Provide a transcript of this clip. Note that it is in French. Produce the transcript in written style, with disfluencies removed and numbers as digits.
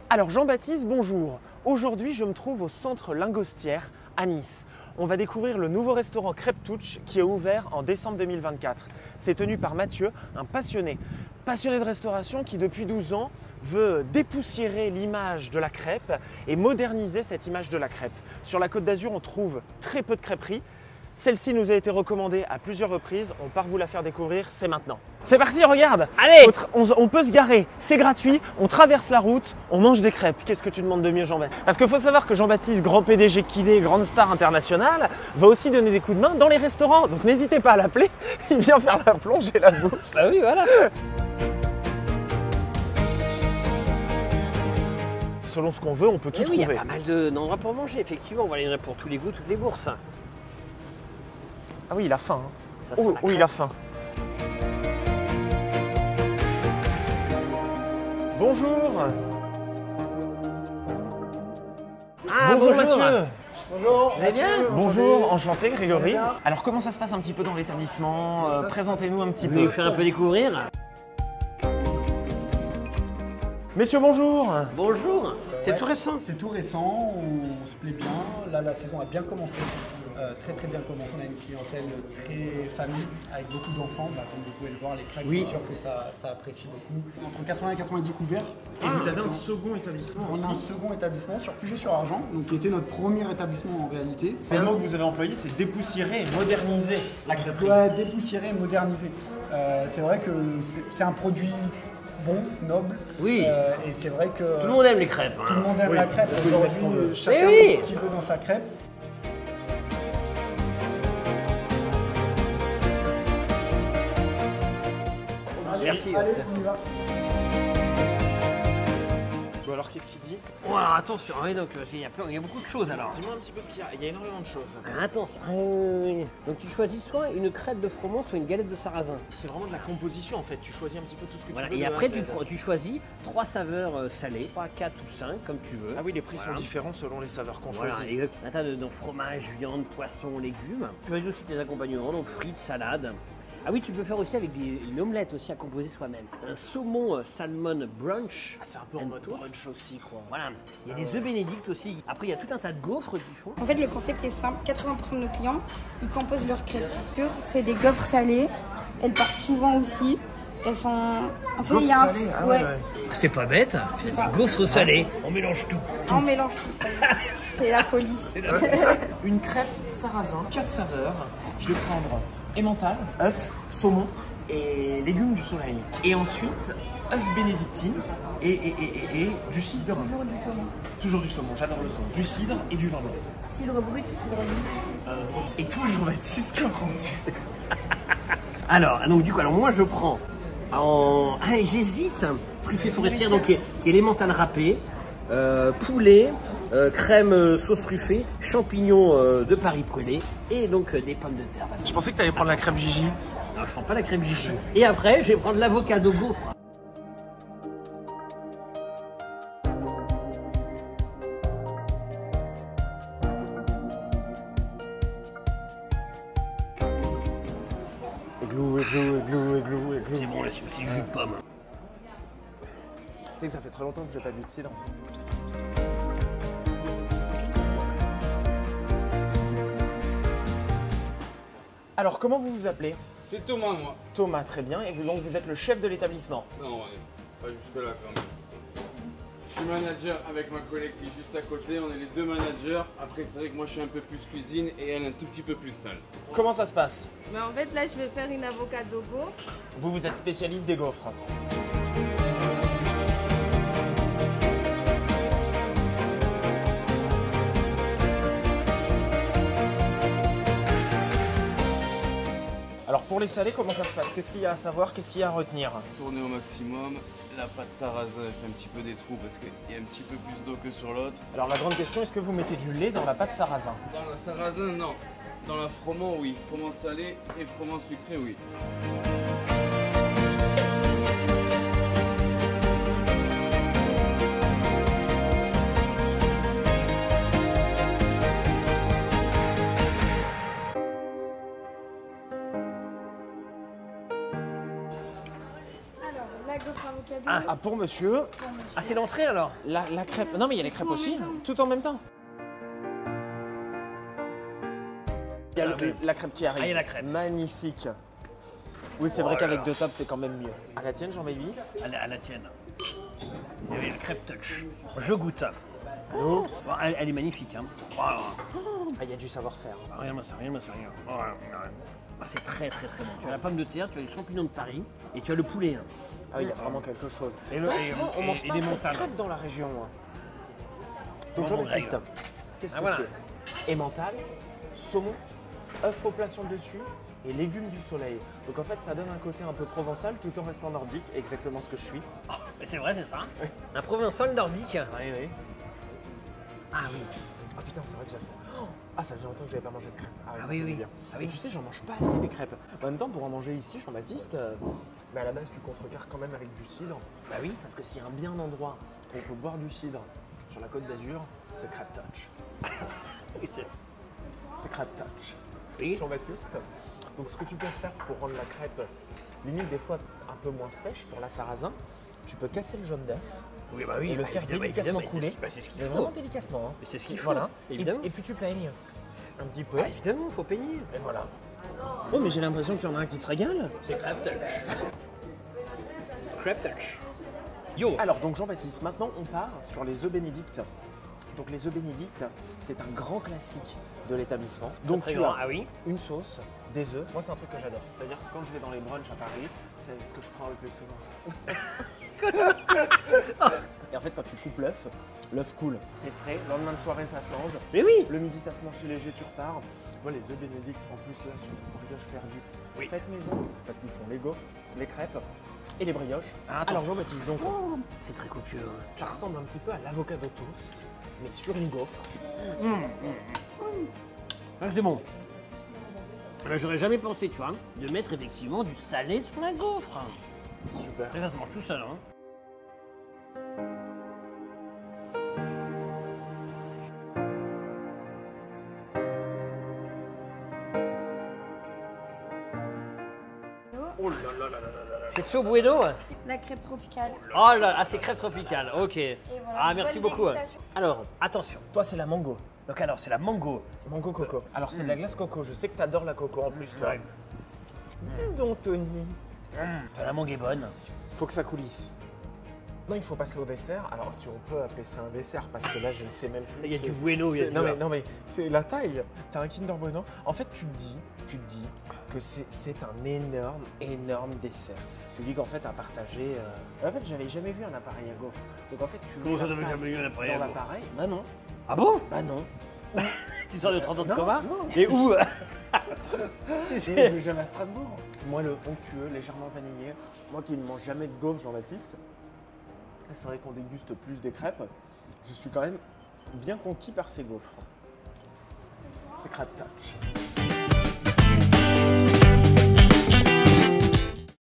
Alors Jean-Baptiste, bonjour. Aujourd'hui, je me trouve au centre Lingostière à Nice. On va découvrir le nouveau restaurant Crêpe Touch qui est ouvert en décembre 2024. C'est tenu par Mathieu, un passionné de restauration qui depuis 12 ans veut dépoussiérer l'image de la crêpe et moderniser cette image de la crêpe. Sur la Côte d'Azur, on trouve très peu de crêperies. Celle-ci nous a été recommandée à plusieurs reprises, on part vous la faire découvrir, c'est maintenant. C'est parti, regarde! Allez! On peut se garer, c'est gratuit, on traverse la route, on mange des crêpes. Qu'est-ce que tu demandes de mieux, Jean-Baptiste? Parce qu'il faut savoir que Jean-Baptiste, grand PDG qu'il est, grande star internationale, va aussi donner des coups de main dans les restaurants. Donc n'hésitez pas à l'appeler, il vient faire la plonge et la bouffe. Bah oui, voilà. Selon ce qu'on veut, on peut tout Oui, il y trouver. a pas mal d'endroits pour manger, effectivement. On va aller pour tous les goûts, toutes les bourses. Ah oui, il a faim. Hein. Ça sent Oh, la oui, il a faim. Bonjour. Ah, bonjour Mathieu. Bonjour. Vous allez bien? Bonjour, enchanté Grégory. bien. Alors comment ça se passe un petit peu dans l'établissement? Présentez-nous un petit Vous voulez peu. nous faire un peu découvrir? Messieurs, bonjour. Bonjour. C'est Ouais, tout récent. C'est tout récent, on se plaît bien. Là, la saison a bien commencé, très bien commencé. On a une clientèle très famille, avec beaucoup d'enfants. Bah, comme vous pouvez le voir, les crêpes, Oui. c'est sûr que ça apprécie beaucoup. Entre 80 et 90 couverts. Et vous avez un second établissement On a un aussi. second établissement sur Puget-sur-Argent, donc qui était notre premier établissement en réalité. Le mot que vous avez employé, c'est dépoussiérer et moderniser la crêperie. Ouais, dépoussiérer, moderniser. C'est vrai que c'est un produit bon, noble. Oui. Et c'est vrai que Tout le monde aime les crêpes. tout le Hein. monde aime Oui, la crêpe. on peut y mettre ce qu'on veut. Aujourd'hui, chacun Mais oui. met ce qu'il veut dans sa crêpe. Merci. Allez, on y va. Bon, alors qu'est-ce qu'il dit? Oh, alors attention, oui, donc il y a beaucoup de choses alors. Dis-moi un petit peu ce qu'il y a. Il y a énormément de choses. Attention. Donc tu choisis soit une crêpe de froment, soit une galette de sarrasin. C'est vraiment de la composition en fait. Tu choisis un petit peu tout ce que Voilà. tu veux. Et de A à après, Z. tu choisis 3 saveurs salées, 3, 4 ou 5, comme tu veux. Ah oui, les prix sont Voilà. différents selon les saveurs qu'on Voilà, choisit. et un tas de fromage, viande, poisson, légumes. Tu choisis aussi tes accompagnements, donc frites, salades. Ah oui, tu peux faire aussi avec une omelette aussi à composer soi-même. Un saumon salmon brunch. Ah, c'est un peu en mode brunch aussi quoi. Voilà, il y a des œufs bénédicts aussi. Après, il y a tout un tas de gaufres qu'ils font. En fait, le concept est simple. 80% de nos clients, ils composent leurs crêpes. C'est des gaufres salées. Elles partent souvent aussi. Elles sont... En fait, il y a un... salées, ah ouais. C'est pas bête, c'est des gaufres salées. On mélange tout. On mélange tout ça. C'est la folie. Une crêpe sarrasin, 4 saveurs. Je vais prendre emmental, œuf, saumon et légumes du soleil. Et ensuite, œuf bénédictine et du cidre. Toujours du saumon. Toujours du saumon, j'adore le saumon. Du cidre et du vin blanc. Cidre brut ou cidre libre. Et toi, Jean-Baptiste, que prends-tu? Alors moi je prends en... Ah, j'hésite. Truffé forestière, donc qui est l'émental râpé, poulet, crème sauce truffée, champignons de Paris brûlés et donc des pommes de terre. Je pensais que tu allais prendre la crêpe Gigi. Non, je prends pas la crème Gigi. Et après, je vais prendre l'avocado gaufre. Églou, églou, églou, églou, églou. C'est bon, là, c'est le jus de pomme. Tu sais que ça fait très longtemps que j'ai pas bu de cidre. Alors, comment vous vous appelez? C'est Thomas, moi. Thomas, très bien. Et donc, vous êtes le chef de l'établissement. Non, ouais, pas jusque-là quand même. Je suis manager avec ma collègue qui est juste à côté. On est les deux managers. Après, c'est vrai que moi, je suis un peu plus cuisine et elle un tout petit peu plus salle. Comment ça se passe? Mais en fait, là, je vais faire une avocado gaufre. Vous êtes spécialiste des gaufres. Alors, pour les salés, comment ça se passe? Qu'est-ce qu'il y a à savoir? Qu'est-ce qu'il y a à retenir? Tourner au maximum. La pâte sarrasin, elle fait un petit peu des trous parce qu'il y a un petit peu plus d'eau que sur l'autre. Alors, la grande question, est-ce que vous mettez du lait dans la pâte sarrasin? Dans la sarrasin, non. Dans la froment, oui. Froment salé et froment sucré, oui. Alors, la gaufre avocado Ah, pour monsieur. Ah, c'est l'entrée alors? La crêpe. Non, mais il y a les crêpes aussi. Tout en même temps. Il y a la crêpe qui arrive. Ah, il y a la crêpe. Magnifique. Oui, c'est vrai qu'avec 2 tables, c'est quand même mieux. À la tienne, Jean-Baby? À la tienne. Et la crêpe touch. Je goûte. Oh. Bon, elle est magnifique. Hein. Ah, il y a du savoir-faire. Rien, rien. Oh, ah, c'est très bon. Tu as la pomme de terre, tu as les champignons de Paris et tu as le poulet. Hein. Ah oui, il y a vraiment quelque chose. Et on mange et pas des cette montagnes. crêpe dans la région. Moi. Donc Bon, Jean-Baptiste, bon, qu'est-ce Ah, que voilà. c'est? Emmental, saumon, œuf au plat sur le dessus et légumes du soleil. Donc en fait, ça donne un côté un peu provençal tout en restant nordique, exactement ce que je suis. Mais c'est vrai, c'est ça. Un provençal nordique. Oui. Ah oui. Ah putain, c'est vrai que j'aime ça. Ah, ça faisait longtemps que j'avais pas mangé de crêpes. Ah ça oui, fait oui. du bien. Ah oui. Et tu sais, j'en mange pas assez les crêpes. En même temps, pour en manger ici, Jean-Baptiste, mais à la base, tu contrecarres quand même avec du cidre. Bah oui. Parce que s'il y a un bien endroit où on peut boire du cidre sur la côte d'Azur, c'est Crêpe Touch. Oui, c'est- C'est Crêpe Touch. Oui. Jean-Baptiste, donc ce que tu peux faire pour rendre la crêpe limite des fois un peu moins sèche pour la sarrasin, tu peux casser le jaune d'œuf Oui, bah oui. et le bah, faire évidemment, délicatement évidemment, couler. bah, c'est ce qu'il Mais faut. vraiment délicatement. Hein. Mais c'est ce qu'il faut, Voilà. évidemment. Et puis tu peignes un petit peu. Ah, évidemment, faut peigner. Et voilà. Oh, mais j'ai l'impression qu'il y en a un qui se régale. C'est crêpe touch. Crêpe touch. Yo. Alors, donc Jean-Baptiste, maintenant on part sur les œufs bénédicts. Donc les œufs bénédicts, c'est un grand classique de l'établissement. Donc Très tu grand. as Ah oui. une sauce, des œufs. Moi, c'est un truc que j'adore. C'est-à-dire que quand je vais dans les brunchs à Paris, c'est ce que je prends le plus souvent. Et en fait, quand tu coupes l'œuf coule. C'est frais. Le lendemain de soirée, ça se mange. Mais oui. Le midi, ça se mange chez léger, tu repars. Moi, les œufs bénédicts, en plus, là, sur brioche perdue. Oui. Faites maison, parce qu'ils font les gaufres, les crêpes et les brioches. Ah, attends. Alors, Jean-Baptiste, donc, C'est très copieux. Hein. ça ressemble un petit peu à l'avocado toast, mais sur une gaufre. Ah, c'est bon. Alors, j'aurais jamais pensé, tu vois, de mettre effectivement du salé sur la gaufre. Super. Et ça se mange tout seul, hein. Oh là là là là là là. C'est Sobuedo. La crêpe tropicale. Oh là là, c'est crêpe tropicale. Ok. Et voilà, Ah, merci bonne beaucoup. dégustation. Alors, Attention. toi, c'est la mango. Donc alors, c'est la mango. Mango coco. Alors, c'est de la glace coco. Je sais que t'adores la coco en plus, toi. Ouais. Dis donc, Tony. La mangue est bonne. Faut que ça coulisse. Non, il faut passer au dessert. Alors, si on peut appeler ça un dessert, parce que là, je ne sais même plus. Il y a c'est- du bueno, il y a c'est- du non, beurre. mais c'est la taille. T'as un Kinder Bueno. En fait, tu te dis que c'est un énorme dessert. Tu dis qu'en fait, à partager. En fait, j'avais jamais vu un appareil à gaufre. Donc, en fait, tu Comment mets ça, la t'avais pâte jamais vu un appareil à dans gaufre l'appareil. Bah non. Ah bon? Bah non. Tu sors de 30 ans de Non, coma? non. Et où? Je vais jamais à Strasbourg. Moi, le onctueux, légèrement vanillé. Moi qui ne mange jamais de gaufre, Jean-Baptiste. C'est vrai qu'on déguste plus des crêpes. Je suis quand même bien conquis par ces gaufres. C'est Crêpe Touch.